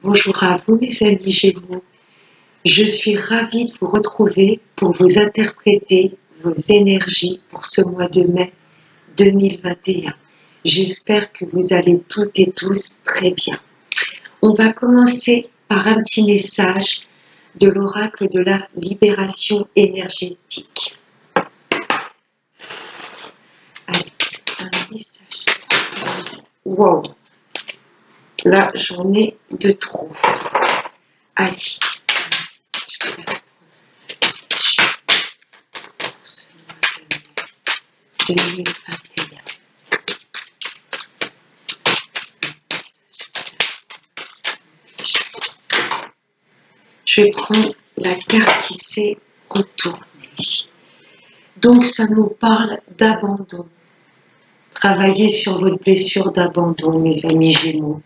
Bonjour à vous mes amis Gémeaux, je suis ravie de vous retrouver pour vous interpréter vos énergies pour ce mois de mai 2021. J'espère que vous allez toutes et tous très bien. On va commencer par un petit message de l'oracle de la libération énergétique. Allez, un message. Wow, là j'en ai de trop. Allez. Ce mois de mai 2021. Je vais prendre la carte qui s'est retournée. Donc ça nous parle d'abandon. Travaillez sur votre blessure d'abandon, mes amis Gémeaux.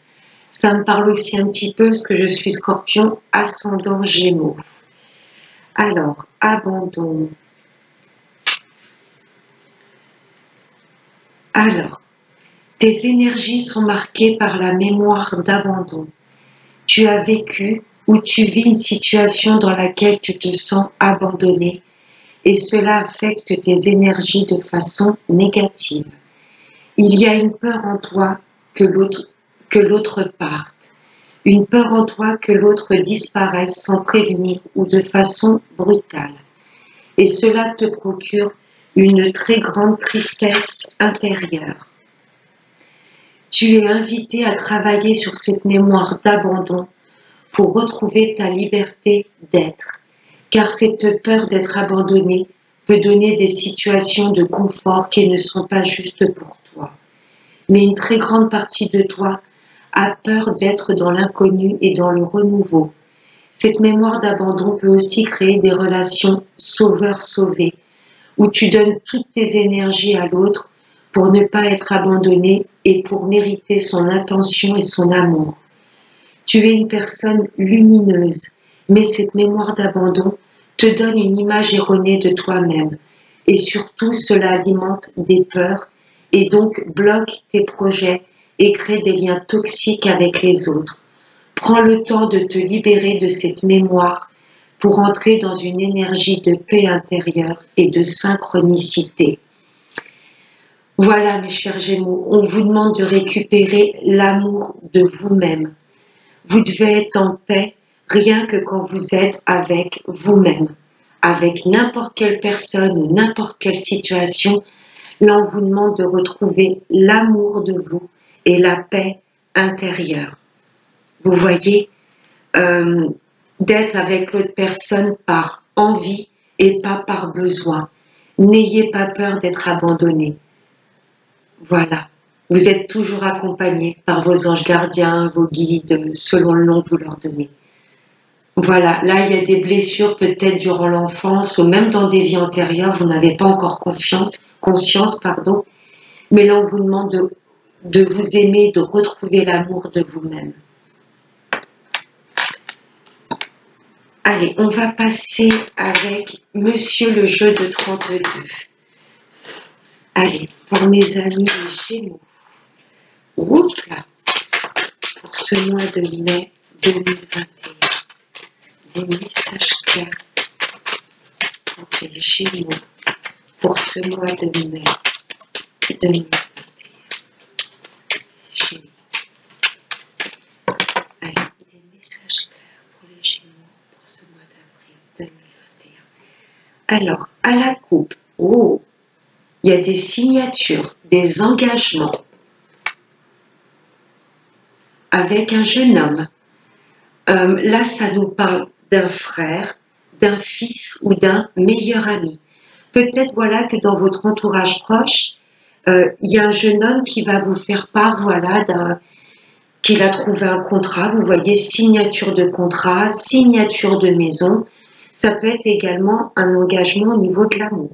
Ça me parle aussi un petit peu parce que je suis Scorpion, ascendant Gémeaux. Alors, abandon. Alors, tes énergies sont marquées par la mémoire d'abandon. Tu as vécu ou tu vis une situation dans laquelle tu te sens abandonné et cela affecte tes énergies de façon négative. Il y a une peur en toi que l'autre parte, une peur en toi que l'autre disparaisse sans prévenir ou de façon brutale. Et cela te procure une très grande tristesse intérieure. Tu es invité à travailler sur cette mémoire d'abandon pour retrouver ta liberté d'être, car cette peur d'être abandonné peut donner des situations de confort qui ne sont pas justes pour toi. Mais une très grande partie de toi a peur d'être dans l'inconnu et dans le renouveau. Cette mémoire d'abandon peut aussi créer des relations sauveur-sauvé, où tu donnes toutes tes énergies à l'autre pour ne pas être abandonné et pour mériter son attention et son amour. Tu es une personne lumineuse, mais cette mémoire d'abandon te donne une image erronée de toi-même et surtout cela alimente des peurs et donc bloque tes projets et crée des liens toxiques avec les autres. Prends le temps de te libérer de cette mémoire pour entrer dans une énergie de paix intérieure et de synchronicité. Voilà mes chers Gémeaux, on vous demande de récupérer l'amour de vous-même. Vous devez être en paix rien que quand vous êtes avec vous-même. Avec n'importe quelle personne ou n'importe quelle situation, là on vous demande de retrouver l'amour de vous et la paix intérieure. Vous voyez, d'être avec l'autre personne par envie et pas par besoin. N'ayez pas peur d'être abandonné. Voilà. Vous êtes toujours accompagné par vos anges gardiens, vos guides, selon le nom que vous leur donnez. Voilà, là il y a des blessures peut-être durant l'enfance ou même dans des vies antérieures, vous n'avez pas encore conscience, mais là on vous demande de vous aimer, de retrouver l'amour de vous-même. Allez, on va passer avec Monsieur le jeu de 32. Allez, pour mes amis les Gémeaux. Oups là, pour ce mois de mai 2021, des messages clairs pour les Gémeaux pour ce mois de mai 2021. Gémeaux. Allez, des messages clairs pour les Gémeaux pour ce mois d'avril 2021. Alors, à la coupe, oh, il y a des signatures, des engagements avec un jeune homme. Là, ça nous parle d'un frère, d'un fils ou d'un meilleur ami. Peut-être voilà que dans votre entourage proche, il y a un jeune homme qui va vous faire part, voilà, qu'il a trouvé un contrat. Vous voyez, signature de contrat, signature de maison. Ça peut être également un engagement au niveau de l'amour.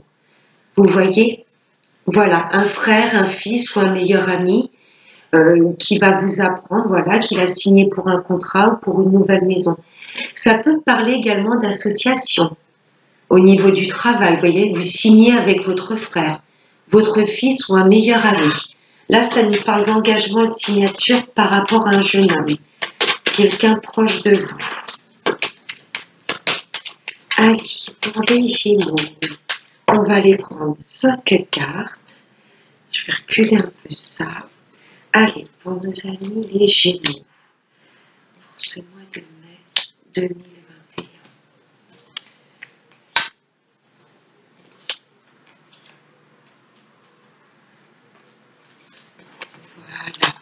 Vous voyez, voilà, un frère, un fils ou un meilleur ami qui va vous apprendre, voilà, qu'il a signé pour un contrat ou pour une nouvelle maison. Ça peut parler également d'association au niveau du travail. Vous voyez, vous signez avec votre frère, votre fils ou un meilleur ami. Là, ça nous parle d'engagement et de signature par rapport à un jeune homme. quelqu'un proche de vous. Allez, pour les Gémeaux, on va les prendre 5 cartes. Je vais reculer un peu ça. Allez, pour nos amis les Gémeaux, pour ce mois de mai 2021. Voilà.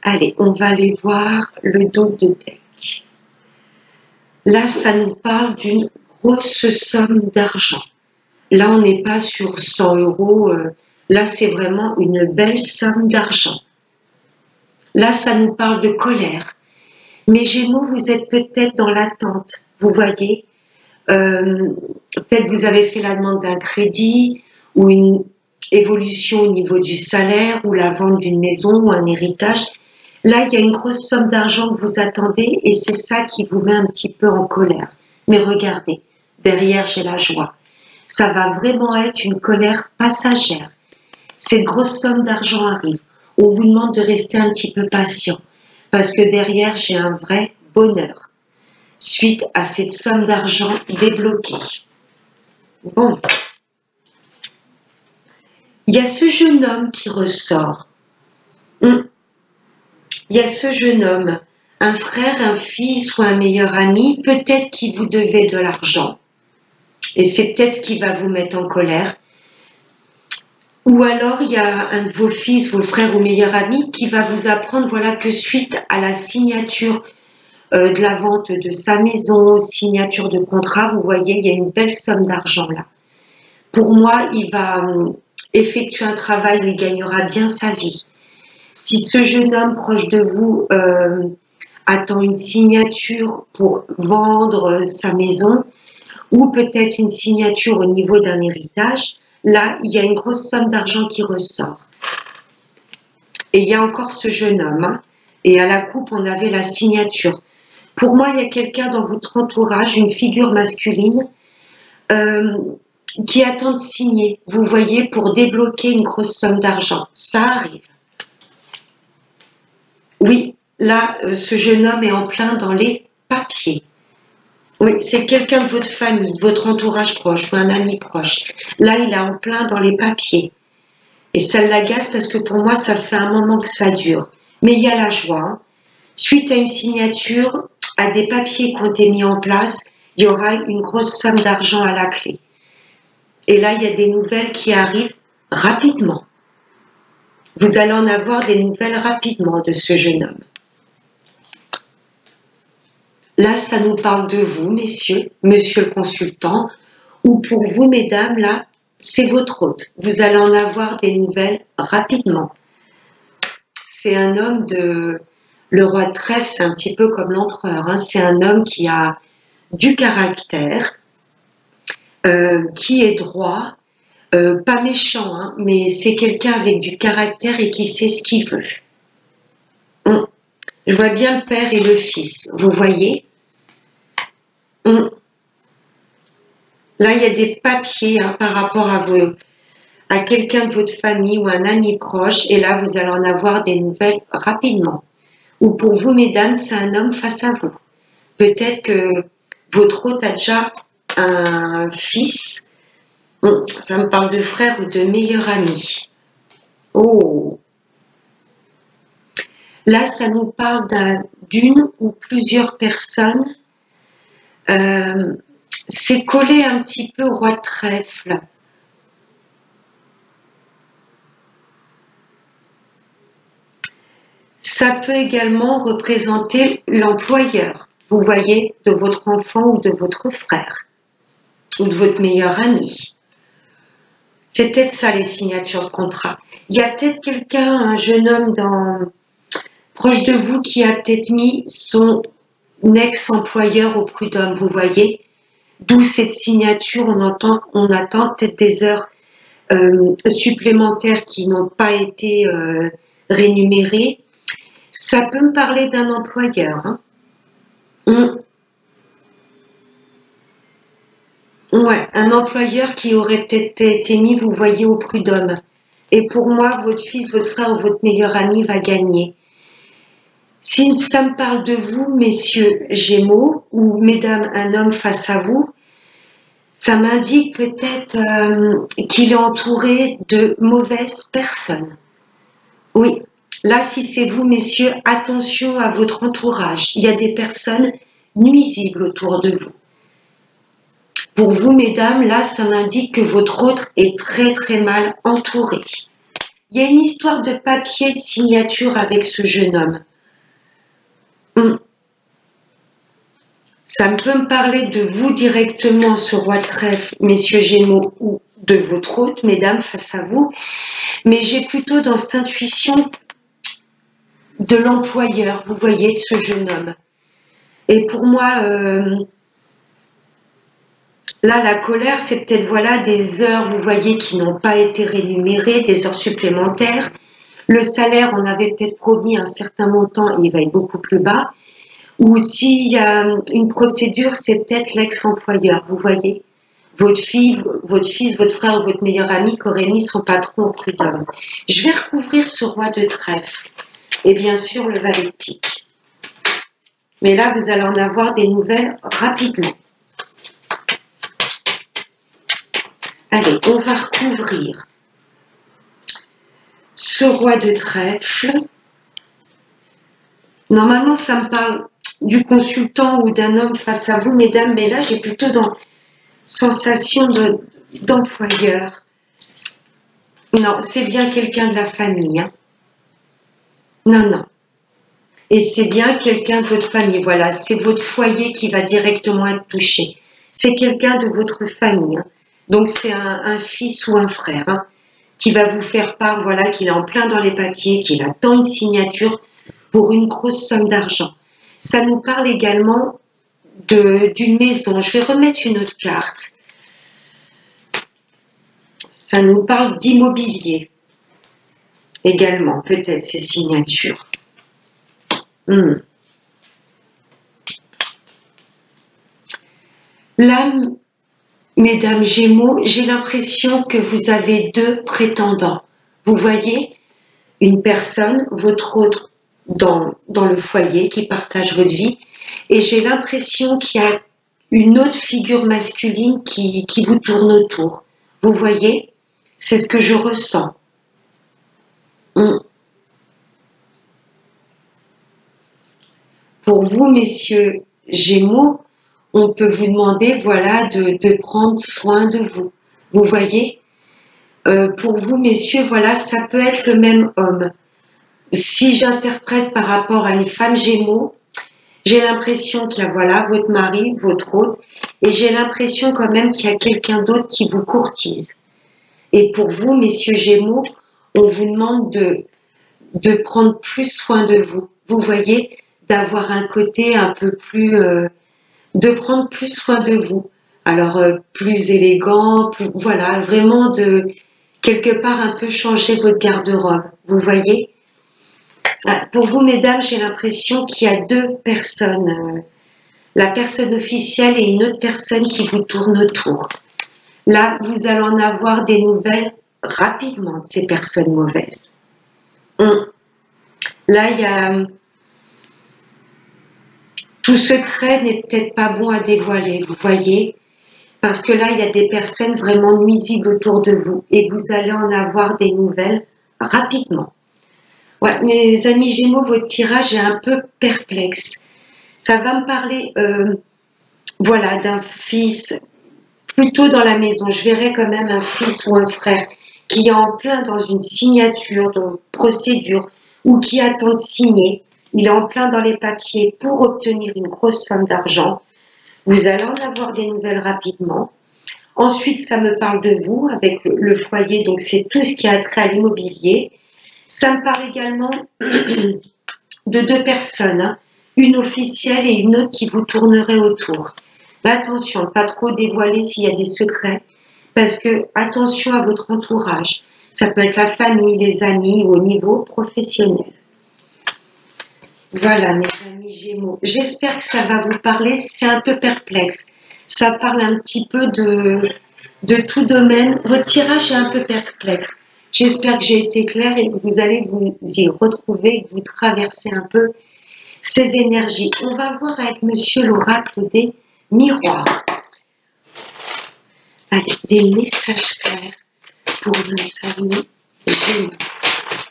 Allez, on va aller voir le dos de deck. Là, ça nous parle d'une grosse somme d'argent. Là, on n'est pas sur 100 euros. Là, c'est vraiment une belle somme d'argent. Là, ça nous parle de colère. Mais Gémeaux, vous êtes peut-être dans l'attente. Vous voyez, peut-être vous avez fait la demande d'un crédit ou une évolution au niveau du salaire ou la vente d'une maison ou un héritage. Là, il y a une grosse somme d'argent que vous attendez et c'est ça qui vous met un petit peu en colère. Mais regardez, derrière, j'ai la joie. Ça va vraiment être une colère passagère. Cette grosse somme d'argent arrive. On vous demande de rester un petit peu patient parce que derrière, j'ai un vrai bonheur suite à cette somme d'argent débloquée. Bon. Il y a ce jeune homme qui ressort. Il y a ce jeune homme, un frère, un fils ou un meilleur ami, peut-être qui vous devait de l'argent. Et c'est peut-être ce qui va vous mettre en colère. Ou alors, il y a un de vos fils, vos frères ou meilleurs amis qui va vous apprendre voilà, que suite à la signature de la vente de sa maison, signature de contrat, vous voyez, il y a une belle somme d'argent là. Pour moi, il va effectuer un travail où il gagnera bien sa vie. Si ce jeune homme proche de vous attend une signature pour vendre sa maison ou peut-être une signature au niveau d'un héritage, là, il y a une grosse somme d'argent qui ressort. Et il y a encore ce jeune homme. Hein, et à la coupe, on avait la signature. Pour moi, il y a quelqu'un dans votre entourage, une figure masculine, qui attend de signer, vous voyez, pour débloquer une grosse somme d'argent. Ça arrive. Oui, là, ce jeune homme est en plein dans les papiers. Oui, c'est quelqu'un de votre famille, votre entourage proche ou un ami proche. Là, il est en plein dans les papiers. Et ça l'agace parce que pour moi, ça fait un moment que ça dure. Mais il y a la joie. Hein. Suite à une signature, à des papiers qui ont été mis en place, il y aura une grosse somme d'argent à la clé. Et là, il y a des nouvelles qui arrivent rapidement. Vous allez en avoir des nouvelles rapidement de ce jeune homme. Là, ça nous parle de vous, messieurs, monsieur le consultant, ou pour vous, mesdames, là, c'est votre hôte. Vous allez en avoir des nouvelles rapidement. C'est un homme de... Le roi de trèfle, c'est un petit peu comme l'empereur. Hein. C'est un homme qui a du caractère, qui est droit, pas méchant, hein, mais c'est quelqu'un avec du caractère et qui sait ce qu'il veut. Je vois bien le père et le fils, vous voyez. Là, il y a des papiers hein, par rapport à quelqu'un de votre famille ou un ami proche, et là, vous allez en avoir des nouvelles rapidement. Ou pour vous, mesdames, c'est un homme face à vous. Peut-être que votre hôte a déjà un fils. Ça me parle de frère ou de meilleur ami. Oh! Là, ça nous parle d'une ou plusieurs personnes. C'est collé un petit peu au roi de trèfle. Ça peut également représenter l'employeur, vous voyez, de votre enfant ou de votre frère, ou de votre meilleur ami. C'est peut-être ça les signatures de contrat. Il y a peut-être quelqu'un, un jeune homme proche de vous qui a peut-être mis son ex-employeur au prud'homme, vous voyez. D'où cette signature, on attend peut-être des heures supplémentaires qui n'ont pas été rémunérées. Ça peut me parler d'un employeur. Hein. Ouais, un employeur qui aurait peut-être été mis, vous voyez, au prud'homme. Et pour moi, votre fils, votre frère ou votre meilleur ami va gagner. Si ça me parle de vous, messieurs Gémeaux, ou mesdames, un homme face à vous, ça m'indique peut-être qu'il est entouré de mauvaises personnes. Oui, là, si c'est vous, messieurs, attention à votre entourage. Il y a des personnes nuisibles autour de vous. Pour vous, mesdames, là, ça m'indique que votre autre est très très mal entouré. Il y a une histoire de papier de signature avec ce jeune homme. Ça peut me parler de vous directement, ce roi de trèfle, messieurs Gémeaux, ou de votre hôte, mesdames, face à vous. Mais j'ai plutôt dans cette intuition de l'employeur, vous voyez, de ce jeune homme. Et pour moi, là, la colère, c'est peut-être, voilà, des heures, vous voyez, qui n'ont pas été rémunérées, des heures supplémentaires. Le salaire, on avait peut-être promis un certain montant et il va être beaucoup plus bas. Ou s'il y a une procédure, c'est peut-être l'ex-employeur, vous voyez. Votre fille, votre fils, votre frère ou votre meilleur ami qui aurait mis son patron au prud'homme. Je vais recouvrir ce roi de trèfle. Et bien sûr, le valet de pique. Mais là, vous allez en avoir des nouvelles rapidement. Allez, on va recouvrir ce roi de trèfle. Normalement, ça me parle du consultant ou d'un homme face à vous, mesdames, mais là, j'ai plutôt dans sensation d'employeur. Non, c'est bien quelqu'un de la famille. Hein. Non, non. Et c'est bien quelqu'un de votre famille. Voilà, c'est votre foyer qui va directement être touché. C'est quelqu'un de votre famille. Hein. Donc, c'est un fils ou un frère hein, qui va vous faire part, voilà, qu'il est en plein dans les papiers, qu'il attend une signature pour une grosse somme d'argent. Ça nous parle également d'une maison. Je vais remettre une autre carte. Ça nous parle d'immobilier également, peut-être ces signatures. Là, mesdames Gémeaux, j'ai l'impression que vous avez deux prétendants. Vous voyez, une personne, votre autre, dans le foyer qui partage votre vie, et j'ai l'impression qu'il y a une autre figure masculine qui vous tourne autour. Vous voyez, c'est ce que je ressens. Pour vous, messieurs Gémeaux, on peut vous demander, voilà, de prendre soin de vous. Vous voyez, pour vous, messieurs, voilà, ça peut être le même homme. Si j'interprète par rapport à une femme Gémeaux, j'ai l'impression qu'il y a, voilà, votre mari, votre hôte, et j'ai l'impression quand même qu'il y a quelqu'un d'autre qui vous courtise. Et pour vous, messieurs Gémeaux, on vous demande de prendre plus soin de vous. Vous voyez, d'avoir un côté un peu plus, de prendre plus soin de vous. Alors, plus élégant, plus, voilà, vraiment de, quelque part, un peu changer votre garde-robe. Vous voyez? Pour vous, mesdames, j'ai l'impression qu'il y a deux personnes. La personne officielle et une autre personne qui vous tourne autour. Là, vous allez en avoir des nouvelles rapidement de ces personnes mauvaises. Là, il y a... Tout secret n'est peut-être pas bon à dévoiler, vous voyez, parce que là, il y a des personnes vraiment nuisibles autour de vous et vous allez en avoir des nouvelles rapidement. Ouais, mes amis Gémeaux, votre tirage est un peu perplexe. Ça va me parler, voilà, d'un fils plutôt dans la maison. Je verrai quand même un fils ou un frère qui est en plein dans une signature, dans une procédure, ou qui attend de signer. Il est en plein dans les papiers pour obtenir une grosse somme d'argent. Vous allez en avoir des nouvelles rapidement. Ensuite, ça me parle de vous avec le foyer, donc c'est tout ce qui a trait à l'immobilier. Ça me parle également de deux personnes, hein, une officielle et une autre qui vous tournerait autour. Mais attention, pas trop dévoiler s'il y a des secrets, parce que attention à votre entourage. Ça peut être la famille, les amis ou au niveau professionnel. Voilà, mes amis Gémeaux. J'espère que ça va vous parler. C'est un peu perplexe. Ça parle un petit peu de tout domaine. Votre tirage est un peu perplexe. J'espère que j'ai été claire et que vous allez vous y retrouver, que vous traversez un peu ces énergies. On va voir avec monsieur l'oracle des miroirs. Allez, des messages clairs pour nos amis Gémeaux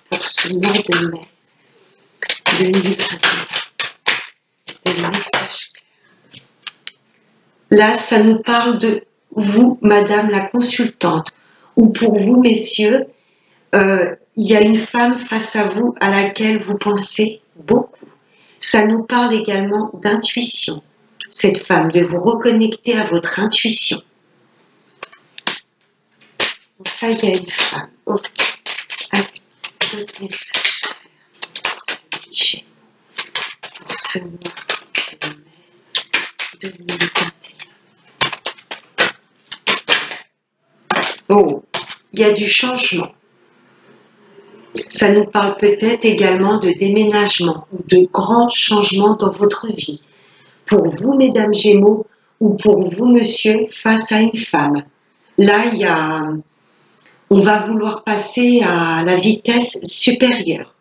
pour ce mois de mai 2021. Des messages clairs. Là, ça nous parle de vous, madame la consultante, ou pour vous, messieurs, il y a une femme face à vous à laquelle vous pensez beaucoup. Ça nous parle également d'intuition, cette femme, de vous reconnecter à votre intuition. Enfin, il y a une femme. Ok. Allez, d'autres messages clairs pour ce mois de mai 2021. Oh, il y a du changement. Ça nous parle peut-être également de déménagement ou de grands changements dans votre vie. Pour vous, mesdames Gémeaux, ou pour vous, monsieur, face à une femme. Là, on va vouloir passer à la vitesse supérieure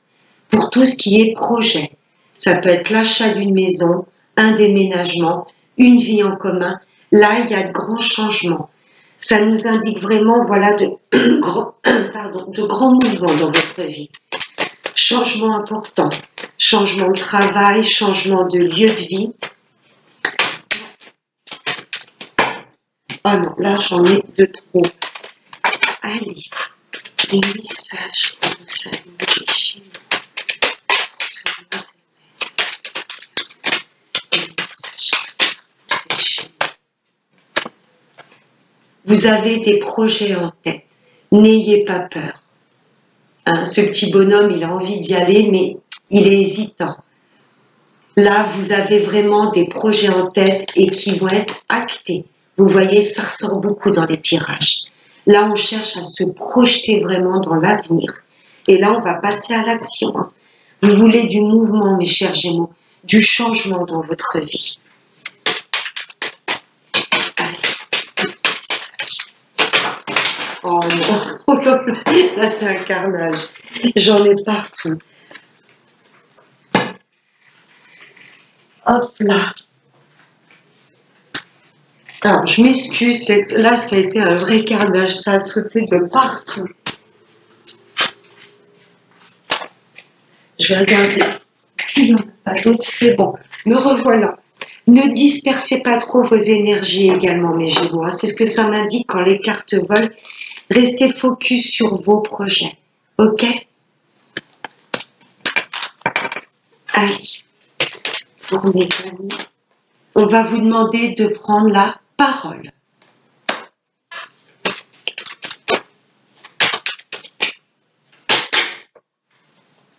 pour tout ce qui est projet. Ça peut être l'achat d'une maison, un déménagement, une vie en commun. Là, il y a de grands changements. Ça nous indique vraiment, voilà, de grands mouvements dans votre vie. Changement important, changement de travail, changement de lieu de vie. Oh non, là j'en ai de trop. Allez, des messages pour nos amis des Gémeaux. Des messages pour les Gémeaux. Vous avez des projets en tête. N'ayez pas peur. Hein, ce petit bonhomme, il a envie d'y aller, mais il est hésitant. Là, vous avez vraiment des projets en tête et qui vont être actés. Vous voyez, ça ressort beaucoup dans les tirages. Là, on cherche à se projeter vraiment dans l'avenir. Et là, on va passer à l'action. Vous voulez du mouvement, mes chers Gémeaux, du changement dans votre vie. Allez, oh non, oh là, là c'est un carnage. J'en ai partout. Hop là. Alors, je m'excuse, là ça a été un vrai carnage, ça a sauté de partout. Je vais regarder s'il n'y en a pas d'autres, c'est bon. Me revoilà. Ne dispersez pas trop vos énergies également, mes Gémeaux. C'est ce que ça m'indique quand les cartes volent. Restez focus sur vos projets. Ok? Allez, pour mes amis, on va vous demander de prendre la parole.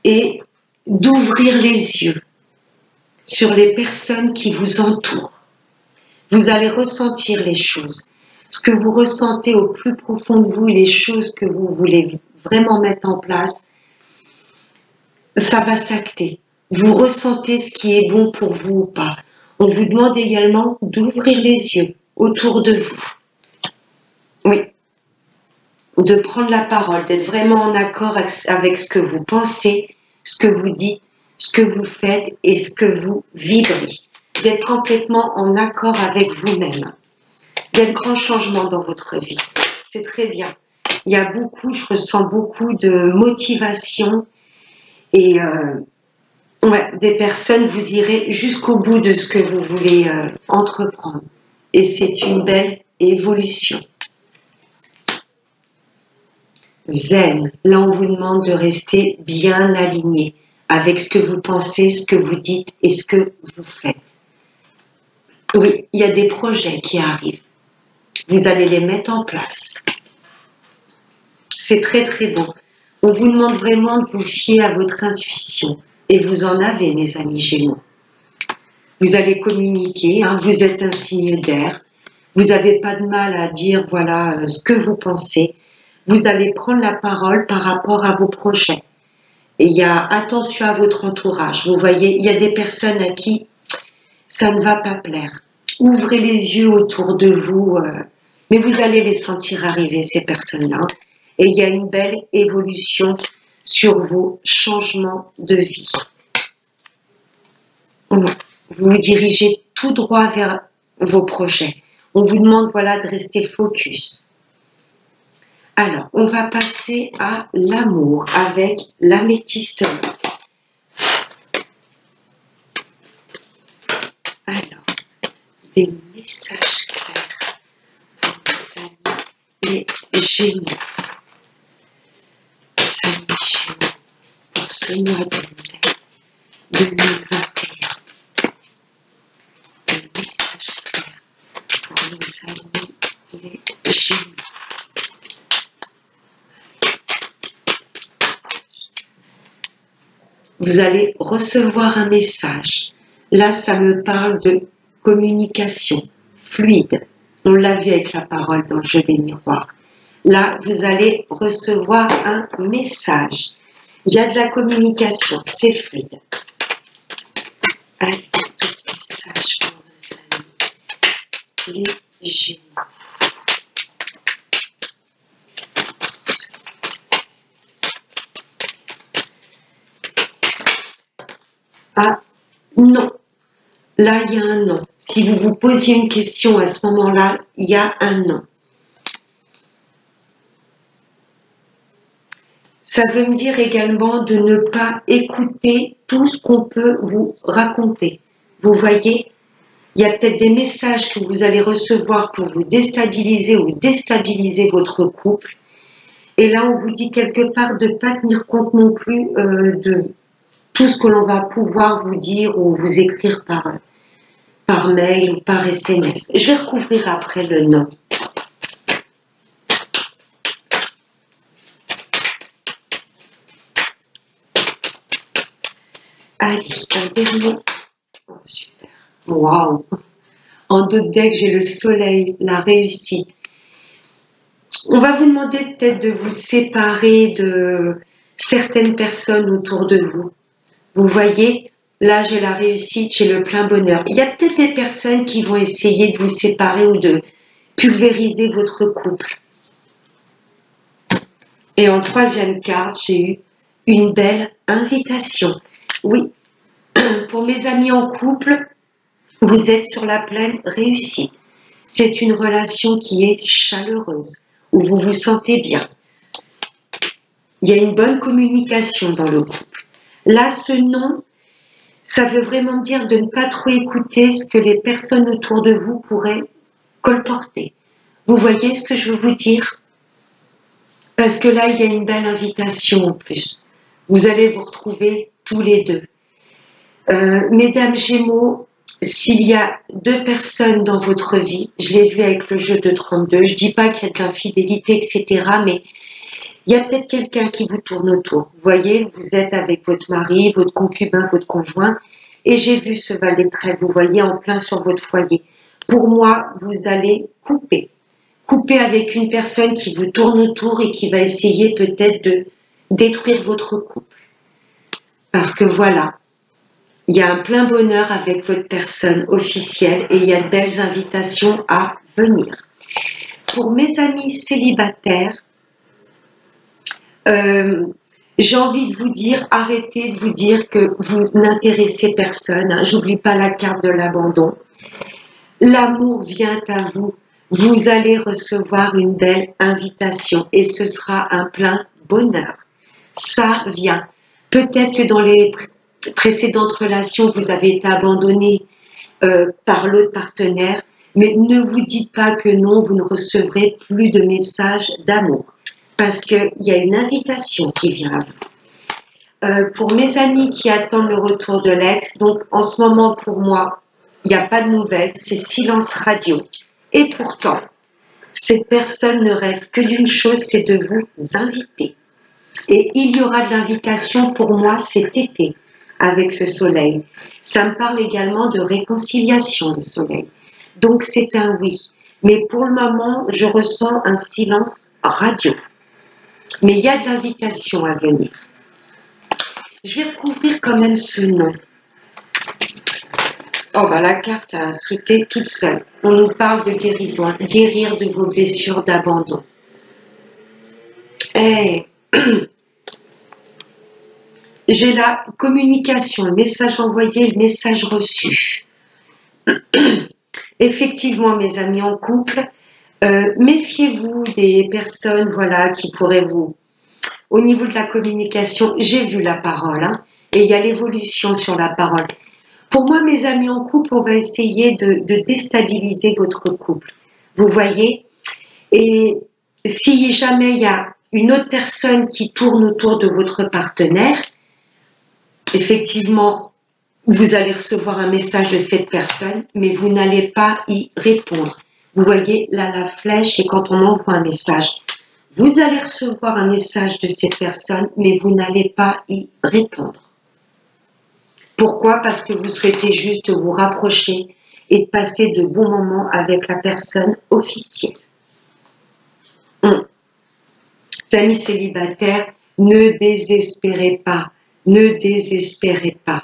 Et d'ouvrir les yeux sur les personnes qui vous entourent. Vous allez ressentir les choses. Ce que vous ressentez au plus profond de vous, les choses que vous voulez vraiment mettre en place, ça va s'acter. Vous ressentez ce qui est bon pour vous ou pas. On vous demande également d'ouvrir les yeux autour de vous. Oui. De prendre la parole, d'être vraiment en accord avec ce que vous pensez, ce que vous dites, ce que vous faites et ce que vous vibrez. D'être complètement en accord avec vous-même. Il y a de grands changements dans votre vie. C'est très bien. Il y a beaucoup, je ressens beaucoup de motivation et ouais, des personnes, vous irez jusqu'au bout de ce que vous voulez entreprendre. Et c'est une belle évolution. Zen, là on vous demande de rester bien aligné avec ce que vous pensez, ce que vous dites et ce que vous faites. Oui, il y a des projets qui arrivent. Vous allez les mettre en place. C'est très très beau. On vous demande vraiment de vous fier à votre intuition. Et vous en avez, mes amis Gémeaux. Vous allez communiquer, hein, vous êtes un signe d'air. Vous n'avez pas de mal à dire voilà ce que vous pensez. Vous allez prendre la parole par rapport à vos projets. Et il y a attention à votre entourage. Vous voyez, il y a des personnes à qui ça ne va pas plaire. Ouvrez les yeux autour de vous, mais vous allez les sentir arriver, ces personnes-là. Et il y a une belle évolution sur vos changements de vie. Vous vous dirigez tout droit vers vos projets. On vous demande, voilà, de rester focus. Alors, on va passer à l'amour avec l'améthyste. Alors, des messages clairs pour vos amis les Gémeaux. Les amis Gémeaux pour ce mois de mai 2021. Des messages clairs pour nos amis les Gémeaux. Vous allez recevoir un message. Là, ça me parle de communication fluide. On l'a vu avec la parole dans le jeu des miroirs. Là, vous allez recevoir un message. Il y a de la communication, c'est fluide. Allez, tout message pour vos amis, les Gémeaux. Ah, non. Là, il y a un non. Si vous vous posiez une question à ce moment-là, il y a un non. Ça veut me dire également de ne pas écouter tout ce qu'on peut vous raconter. Vous voyez, il y a peut-être des messages que vous allez recevoir pour vous déstabiliser ou déstabiliser votre couple. Et là, on vous dit quelque part de ne pas tenir compte non plus de tout ce que l'on va pouvoir vous dire ou vous écrire par mail ou par SMS. Je vais recouvrir après le nom. Allez, un dernier. Oh, super. Waouh. En dos de deck, j'ai le soleil, la réussite. On va vous demander peut-être de vous séparer de certaines personnes autour de vous. Vous voyez, là, j'ai la réussite, j'ai le plein bonheur. Il y a peut-être des personnes qui vont essayer de vous séparer ou de pulvériser votre couple. Et en troisième carte, j'ai eu une belle invitation. Oui, pour mes amis en couple, vous êtes sur la pleine réussite. C'est une relation qui est chaleureuse, où vous vous sentez bien. Il y a une bonne communication dans le couple. Là, ce non, ça veut vraiment dire de ne pas trop écouter ce que les personnes autour de vous pourraient colporter. Vous voyez ce que je veux vous dire? Parce que là, il y a une belle invitation en plus. Vous allez vous retrouver tous les deux. Mesdames Gémeaux, s'il y a deux personnes dans votre vie, je l'ai vu avec le jeu de 32, je ne dis pas qu'il y a de l'infidélité, etc., mais il y a peut-être quelqu'un qui vous tourne autour. Vous voyez, vous êtes avec votre mari, votre concubin, votre conjoint, et j'ai vu ce valet de trèfle, vous voyez, en plein sur votre foyer. Pour moi, vous allez couper. Couper avec une personne qui vous tourne autour et qui va essayer peut-être de détruire votre couple. Parce que voilà, il y a un plein bonheur avec votre personne officielle et il y a de belles invitations à venir. Pour mes amis célibataires, j'ai envie de vous dire, arrêtez de vous dire que vous n'intéressez personne. Hein. J'oublie pas la carte de l'abandon. L'amour vient à vous. Vous allez recevoir une belle invitation et ce sera un plein bonheur. Ça vient. Peut-être que dans les précédentes relations, vous avez été abandonné par l'autre partenaire, mais ne vous dites pas que non, vous ne recevrez plus de messages d'amour, parce qu'il y a une invitation qui vient à vous. Pour mes amis qui attendent le retour de l'ex, donc en ce moment pour moi, il n'y a pas de nouvelles, c'est silence radio. Et pourtant, cette personne ne rêve que d'une chose, c'est de vous inviter. Et il y aura de l'invitation pour moi cet été avec ce soleil. Ça me parle également de réconciliation, le soleil. Donc c'est un oui. Mais pour le moment, je ressens un silence radio. Mais il y a de l'invitation à venir. Je vais recouvrir quand même ce nom. Oh bah la carte a sauté toute seule. On nous parle de guérison, guérir de vos blessures d'abandon. j'ai la communication, le message envoyé, le message reçu. Effectivement, mes amis en couple, méfiez-vous des personnes, voilà, qui pourraient vous... Au niveau de la communication, j'ai vu la parole, hein, et il y a l'évolution sur la parole. Pour moi, mes amis en couple, on va essayer de déstabiliser votre couple. Vous voyez? Et si jamais il y a une autre personne qui tourne autour de votre partenaire, effectivement, vous allez recevoir un message de cette personne, mais vous n'allez pas y répondre. Vous voyez, là, la flèche, et quand on envoie un message, vous allez recevoir un message de cette personne, mais vous n'allez pas y répondre. Pourquoi? Parce que vous souhaitez juste vous rapprocher et passer de bons moments avec la personne officielle. Amis célibataires, ne désespérez pas, ne désespérez pas.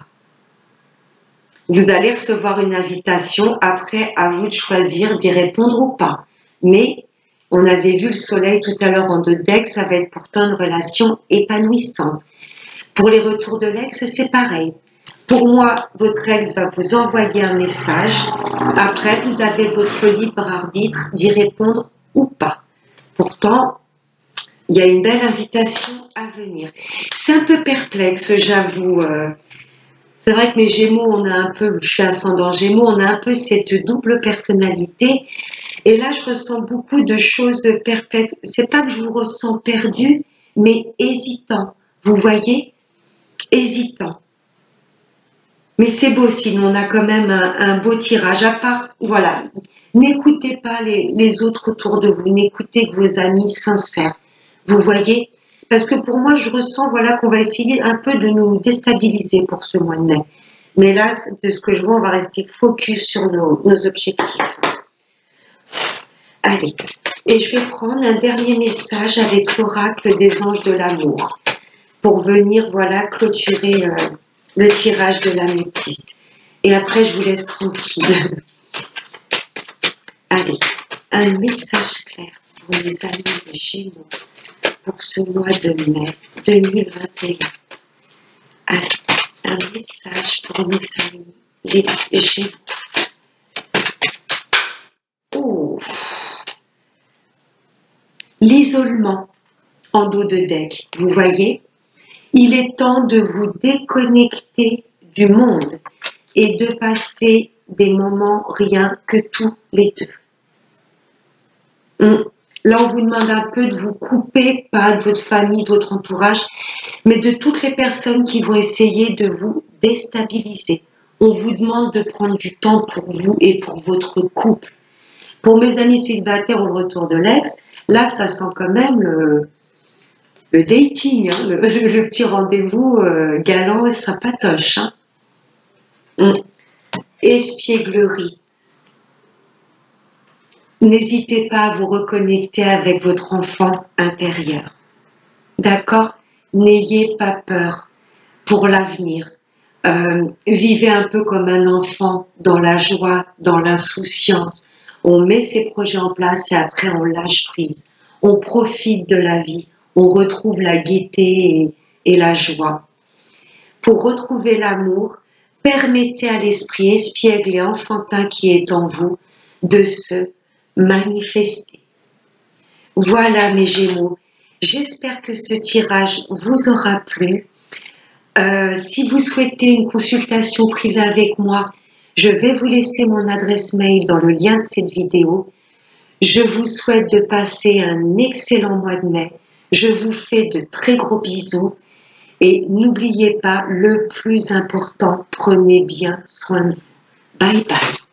Vous allez recevoir une invitation, après à vous de choisir d'y répondre ou pas. Mais on avait vu le soleil tout à l'heure en 2 decks, ça va être pourtant une relation épanouissante. Pour les retours de l'ex, c'est pareil. Pour moi, votre ex va vous envoyer un message. Après, vous avez votre libre arbitre d'y répondre ou pas. Pourtant, il y a une belle invitation à venir. C'est un peu perplexe, j'avoue. C'est vrai que mes Gémeaux, on a un peu, je suis ascendant Gémeaux, on a un peu cette double personnalité. Et là, je ressens beaucoup de choses perplexes. C'est pas que je vous ressens perdu, mais hésitant. Vous voyez? Hésitant. Mais c'est beau, sinon on a quand même un beau tirage. À part, voilà, n'écoutez pas les autres autour de vous, n'écoutez que vos amis sincères. Vous voyez? Parce que pour moi, je ressens, voilà, qu'on va essayer un peu de nous déstabiliser pour ce mois de mai. Mais là, de ce que je vois, on va rester focus sur nos objectifs. Allez, et je vais prendre un dernier message avec l'oracle des anges de l'amour pour venir, voilà, clôturer le tirage de l'améthyste. Et après, je vous laisse tranquille. Allez, un message clair pour les amis de Gémeaux pour ce mois de mai 2021. Allez, un message pour mes amis les Gémeaux. Oh, l'isolement en dos de deck, vous voyez? Il est temps de vous déconnecter du monde et de passer des moments rien que tous les deux. Là, on vous demande un peu de vous couper, pas de votre famille, de votre entourage, mais de toutes les personnes qui vont essayer de vous déstabiliser. On vous demande de prendre du temps pour vous et pour votre couple. Pour mes amis célibataires au retour de l'ex, là, ça sent quand même le dating, hein, le petit rendez-vous galant et sympatoche. Hein. Espièglerie. N'hésitez pas à vous reconnecter avec votre enfant intérieur. D'accord? N'ayez pas peur pour l'avenir. Vivez un peu comme un enfant, dans la joie, dans l'insouciance. On met ses projets en place et après on lâche prise. On profite de la vie. On retrouve la gaieté et la joie. Pour retrouver l'amour, permettez à l'esprit espiègle et enfantin qui est en vous de se manifester. Voilà mes Gémeaux, j'espère que ce tirage vous aura plu. Si vous souhaitez une consultation privée avec moi, je vais vous laisser mon adresse mail dans le lien de cette vidéo. Je vous souhaite de passer un excellent mois de mai. Je vous fais de très gros bisous et n'oubliez pas, le plus important, prenez bien soin de vous. Bye bye.